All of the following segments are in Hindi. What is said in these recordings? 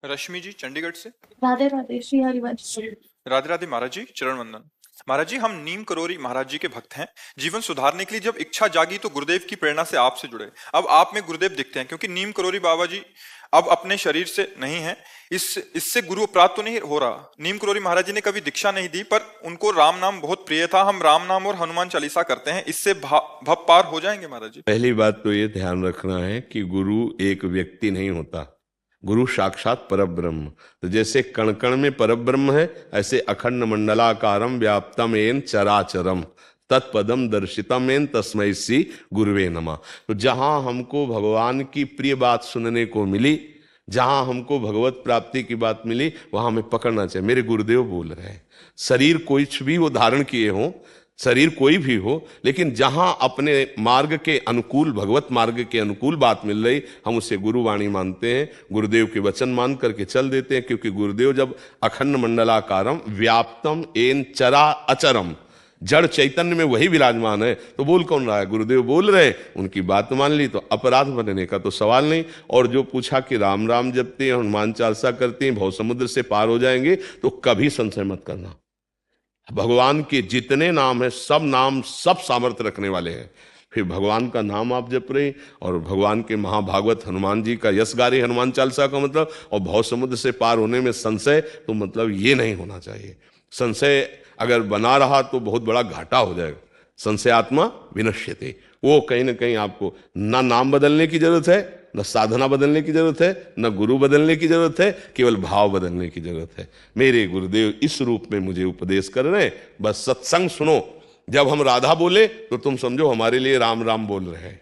रश्मि जी चंडीगढ़ से। राधे राधे श्री हरिवंश। राधे राधे महाराज जी, चरण वंदन। महाराज जी, हम नीम करोरी महाराज जी के भक्त हैं। जीवन सुधारने के लिए जब इच्छा जागी तो गुरुदेव की प्रेरणा से आपसे जुड़े। अब आप में गुरुदेव दिखते हैं, क्योंकि नीम करोरी बाबा जी अब अपने शरीर से नहीं है। इससे गुरु प्राप्त तो नहीं हो रहा। नीम करोरी महाराज जी ने कभी दीक्षा नहीं दी, पर उनको राम नाम बहुत प्रिय था। हम राम नाम और हनुमान चालीसा करते हैं, इससे भव पार हो जाएंगे महाराज जी। पहली बात तो ये ध्यान रखना है कि गुरु एक व्यक्ति नहीं होता, गुरु साक्षात परब्रह्म। तो जैसे कण कण में परब्रह्म है, ऐसे अखंड मंडलाकारम व्याप्तम एन चराचरम तत्पदम दर्शितम एन तस्मै श्री गुरुवे नमः। तो जहां हमको भगवान की प्रिय बात सुनने को मिली, जहां हमको भगवत प्राप्ति की बात मिली, वहां हमें पकड़ना चाहिए। मेरे गुरुदेव बोल रहे हैं, शरीर कुछ भी वो धारण किए हों, शरीर कोई भी हो, लेकिन जहां अपने मार्ग के अनुकूल, भगवत मार्ग के अनुकूल बात मिल रही, हम उसे गुरुवाणी मानते हैं, गुरुदेव के वचन मान करके चल देते हैं। क्योंकि गुरुदेव जब अखंड मंडलाकारम व्याप्तम एन चरा अचरम, जड़ चैतन्य में वही विराजमान है, तो बोल कौन रहा है? गुरुदेव बोल रहे, उनकी बात मान ली तो अपराध बनने का तो सवाल नहीं। और जो पूछा कि राम राम जपते हैं, हनुमान चालीसा करते हैं, भव समुद्र से पार हो जाएंगे, तो कभी संशय मत करना। भगवान के जितने नाम है, सब नाम सब सामर्थ्य रखने वाले हैं। फिर भगवान का नाम आप जप रहे, और भगवान के महाभागवत हनुमान जी का यश गा रहे, हनुमान चालीसा का मतलब, और भव समुद्र से पार होने में संशय, तो मतलब ये नहीं होना चाहिए। संशय अगर बना रहा तो बहुत बड़ा घाटा हो जाएगा। संशय आत्मा विनश्यते, वो कहीं ना कहीं आपको ना नाम बदलने की जरूरत है, न साधना बदलने की जरूरत है, न गुरु बदलने की जरूरत है, केवल भाव बदलने की जरूरत है। मेरे गुरुदेव इस रूप में मुझे उपदेश कर रहे हैं, बस सत्संग सुनो। जब हम राधा बोले तो तुम समझो हमारे लिए राम राम बोल रहे हैं।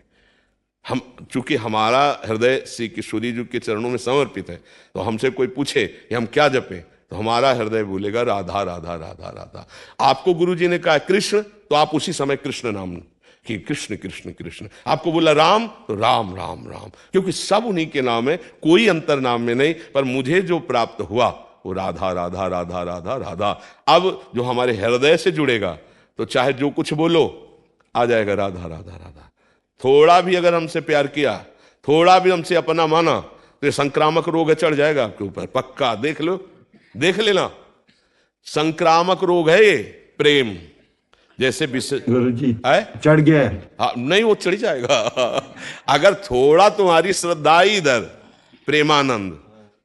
हम चूंकि हमारा हृदय श्री किशोरी जी के चरणों में समर्पित है, तो हमसे कोई पूछे कि हम क्या जपें, तो हमारा हृदय बोलेगा राधा राधा राधा राधा। आपको गुरु जी ने कहा कृष्ण, तो आप उसी समय कृष्ण नाम कि कृष्ण कृष्ण कृष्ण। आपको बोला राम, तो राम राम राम, क्योंकि सब उन्हीं के नाम है, कोई अंतर नाम में नहीं। पर मुझे जो प्राप्त हुआ वो राधा राधा राधा राधा राधा। अब जो हमारे हृदय से जुड़ेगा, तो चाहे जो कुछ बोलो आ जाएगा राधा राधा राधा। थोड़ा भी अगर हमसे प्यार किया, थोड़ा भी हमसे अपना माना, तो ये संक्रामक रोग चढ़ जाएगा आपके ऊपर, पक्का। देख लो, देख लेना, संक्रामक रोग है ये प्रेम। जैसे गुरु जी चढ़ गया है। हाँ, नहीं, वो चढ़ जाएगा। अगर थोड़ा तुम्हारी श्रद्धा ही इधर प्रेमानंद,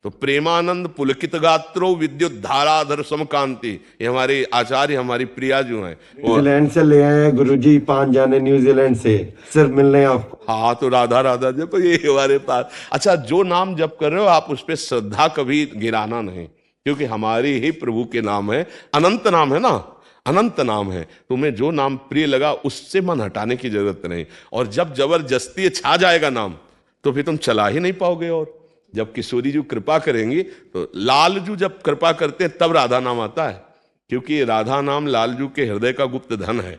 तो प्रेमानंद पुलकित गात्रो विद्युत धाराधर समकांति, ये हमारे आचार्य, हमारी प्रिया जो है, न्यूजीलैंड से ले आए हैं गुरु जी, 5 जाने न्यूजीलैंड से सिर्फ मिलने आपको। हाँ, तो राधा राधा जब ये हमारे पास। अच्छा, जो नाम जप कर रहे हो आप, उस पर श्रद्धा कभी गिराना नहीं, क्योंकि हमारी ही प्रभु के नाम है, अनंत नाम है ना, अनंत नाम है। तुम्हें जो नाम प्रिय लगा उससे मन हटाने की जरूरत नहीं। और जब जबरदस्ती छा जाएगा नाम, तो फिर तुम चला ही नहीं पाओगे। और जब किशोरी जी कृपा करेंगी, तो लालजू जब कृपा करते हैं तब राधा नाम आता है, क्योंकि राधा नाम लालजू के हृदय का गुप्त धन है।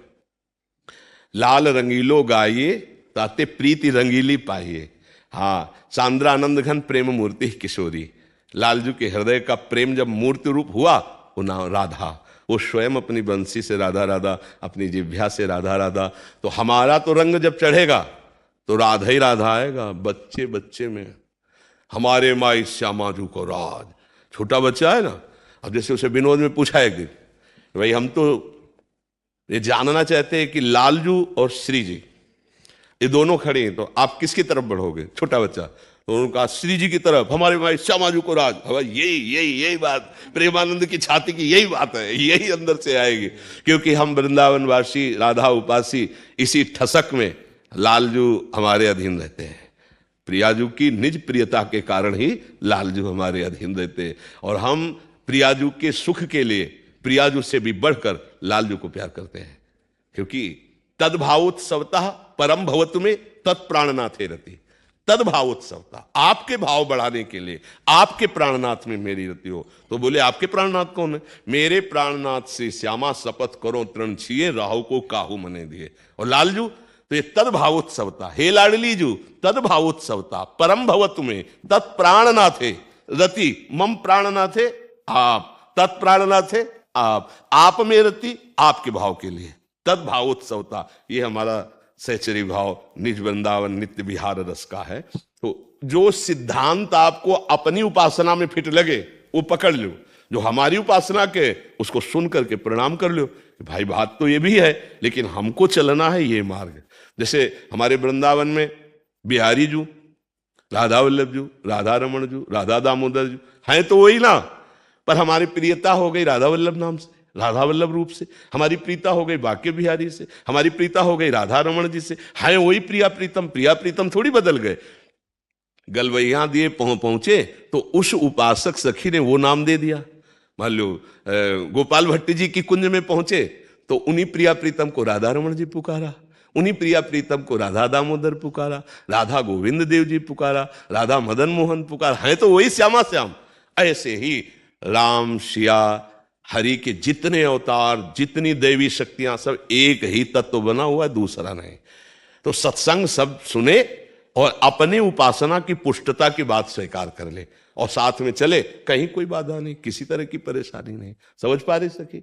लाल रंगीलो गाइए ताते प्रीति रंगीली पाइए। हाँ, चांद्रानंद घन प्रेम मूर्ति किशोरी। लालजू के हृदय का प्रेम जब मूर्ति रूप हुआ, वो नाम राधा। वो स्वयं अपनी बंसी से राधा राधा, अपनी जिह्वा से राधा राधा। तो हमारा तो रंग जब चढ़ेगा तो राधा ही राधा आएगा। बच्चे बच्चे में हमारे माई श्यामाजू को राज, छोटा बच्चा है ना। अब जैसे उसे विनोद में पूछा एक दिन, भाई हम तो ये जानना चाहते हैं कि लालजू और श्री जी ये दोनों खड़े हैं, तो आप किसकी तरफ बढ़ोगे? छोटा बच्चा। तो उन्होंने कहा श्री जी की तरफ, हमारे भाई श्यामाजू को राज। यही यही यही बात प्रेमानंद की छाती की यही बात है, यही अंदर से आएगी। क्योंकि हम वृंदावनवासी, राधा उपासी, इसी ठसक में लालजू हमारे अधीन रहते हैं। प्रियाजू की निज प्रियता के कारण ही लालजू हमारे अधीन रहते हैं। और हम प्रियाजू के सुख के लिए प्रियाजू से भी बढ़कर लालजू को प्यार करते हैं। क्योंकि तद्भावोत्सवतः परम भवतु में तत्प्राणनाथे रति। तद्भावोत्सवता, आपके भाव बढ़ाने के लिए आपके प्राणनाथ में मेरी रति हो। तो बोले आपके प्राणनाथ कौन है? मेरे प्राणनाथ से श्यामा शपथ करो तृण छिए, राहु को काहू मने दिए। और लालजू तो ये तद्भावोत्सवता, हे लाडली जू तद्भावोत्सवता परम भवतु में तत्प्राणनाथे रति। मम प्राणनाथे आप, तत्प्राणनाथे आप में रति, आपके भाव के लिए तद्भावोत्सवता। ये हमारा सहचरी भाव निज वृंदावन नित्य विहार रस का है। तो जो सिद्धांत आपको अपनी उपासना में फिट लगे वो पकड़ लो, जो हमारी उपासना के उसको सुन करके प्रणाम कर लो। भाई बात तो ये भी है, लेकिन हमको चलना है ये मार्ग। जैसे हमारे वृंदावन में बिहारी जू, राधा वल्लभ जू, राधा रमण जू, राधा दामोदर जू हैं तो वही ना, पर हमारी प्रियता हो गई राधा वल्लभ नाम से, राधा वल्लभ रूप से। हमारी प्रीता हो गई बाके बिहारी से, हमारी प्रीता हो गई राधा रमण जी से। हैं वही प्रिया प्रीतम थोड़ी बदल गए। गलवैया दिए पहुंचे तो उस उपासक सखी ने वो नाम दे दिया। मान लो गोपाल भट्टी जी की कुंज में पहुंचे तो उन्हीं प्रिया प्रीतम को राधा रमण जी पुकारा, उन्हीं प्रिया प्रीतम को राधा दामोदर पुकारा, राधा गोविंद देव जी पुकारा, राधा मदन मोहन पुकारा। है तो वही श्यामा श्याम। ऐसे ही राम सिया हरि के जितने अवतार, जितनी देवी शक्तियां, सब एक ही तत्व बना हुआ है, दूसरा नहीं। तो सत्संग सब सुने और अपने उपासना की पुष्टता की बात स्वीकार कर ले और साथ में चले, कहीं कोई बाधा नहीं, किसी तरह की परेशानी नहीं। समझ पा रही सखी?